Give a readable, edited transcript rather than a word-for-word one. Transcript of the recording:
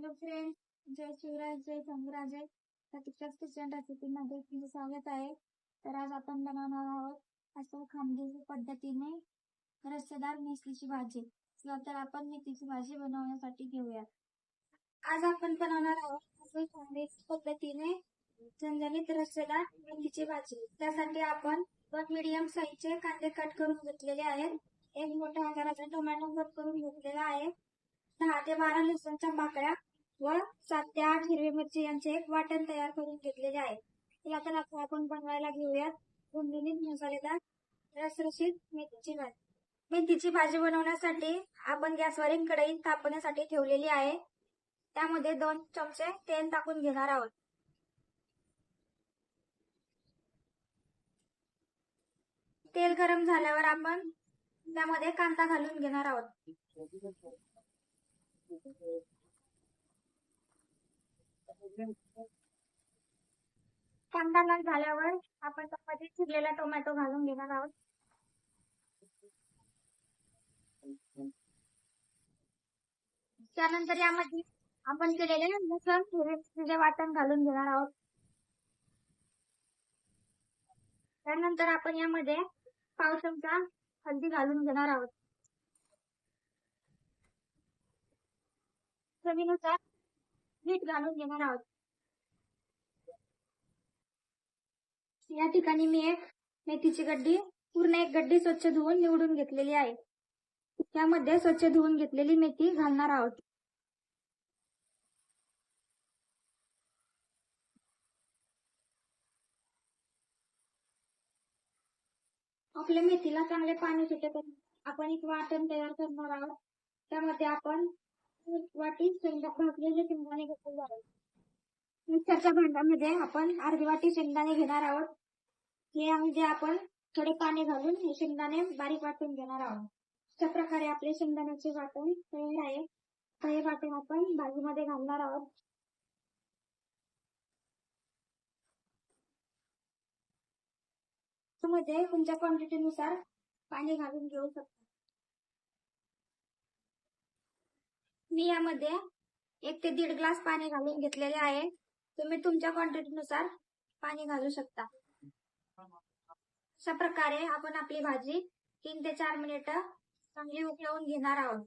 Hello friend, जय शिवराय, जय Shambhuraje. प्रतीक्षाच kitchen रेसिपीमध्ये तुमचं स्वागत आहे. तर आज आपण बनवणार आहोत असं खानदेशी पद्धतीने रस्सेदार मेथीची भाजी. तर आपण मेथीची भाजी बनवण्यासाठी घेऊयात. आज आपण बनवणार आहोत असं खानदेशी पद्धतीने झणझणीत रस्सेदार मेथीची भाजी. त्यासाठी आपण 2 मीडियम साईजचे कांदे कट करून घेतलेले आहेत. एक मोठा आकाराचा टोमॅटो कट करून घेतलेला आहे. 10 ते 12 लसूणच्या पाकळ्या व 7 ते 8 हिरवी मिरची यांचे एक वाटण तयार करून घेतलेले आहे. चला तर आता आपण बनवायला घेऊयात झणझणीत मसालेदार रसरशीत मेथीची भाजी. मेथीची भाजी बनवण्यासाठी आपण गॅसवर एक कढई तापवण्यासाठी ठेवलेली आहे. त्यामध्ये 2 चमचे तेल टाकून घेणार आहोत. तेल गरम झाल्यावर आपण त्यामध्ये कांदा घालून घेणार आहोत. कांदा लाल झाल्यावर आपण त्यामध्ये चिरलेला टोमॅटो घालून घेणार आहोत. त्यानंतर यामध्ये आपण केलेले लसूण हिरवे वाटण घालून घेणार आहोत. त्यानंतर आपण यामध्ये पाव चमचा हळदी घालून घेणार आहोत. चवीनुसार मीठ घालून घेणार आहोत. या ठिकाणी मी एक मेथीची गड्डी पूर्ण एक गड्डी स्वच्छ धुवून निवडून घेतलेली आहे. त्यामध्ये स्वच्छ धुवून घेतलेली मेथी घालणार आहोत. आपल्या मेथीला चांगले पाणी सुटेपर्यंत आपण एक वाटण तयार करणार आहोत. त्यामध्ये आपण वाटी भाजलेले शेंगदाणे घेतले आहोत. मिक्सरच्या भांड्यामध्ये आपण अर्धी वाटी शेंगदाणे घेणार आहोत. यामध्ये आपण थोडे पाणी घालून हे शेंगदाणे बारीक वाटून घेणार आहोत. अशा प्रकारे आपले शेंगदाण्याचे वाटण तयार आहे. हे वाटण आपण भाजीमध्ये घालणार आहोत. मध्ये तुमच्या क्वांटिटीनुसार पाणी घालून घेऊ शकता. मी यामध्ये 1 ते 1.5 ग्लास पाणी घालून घेतलेले आहे. तुम्ही तुमच्या क्वांटिटीनुसार पाणी घालू शकता. अशा प्रकारे आपण आपली भाजी 3 ते 4 मिनिटं चांगली उकळवून घेणार आहोत.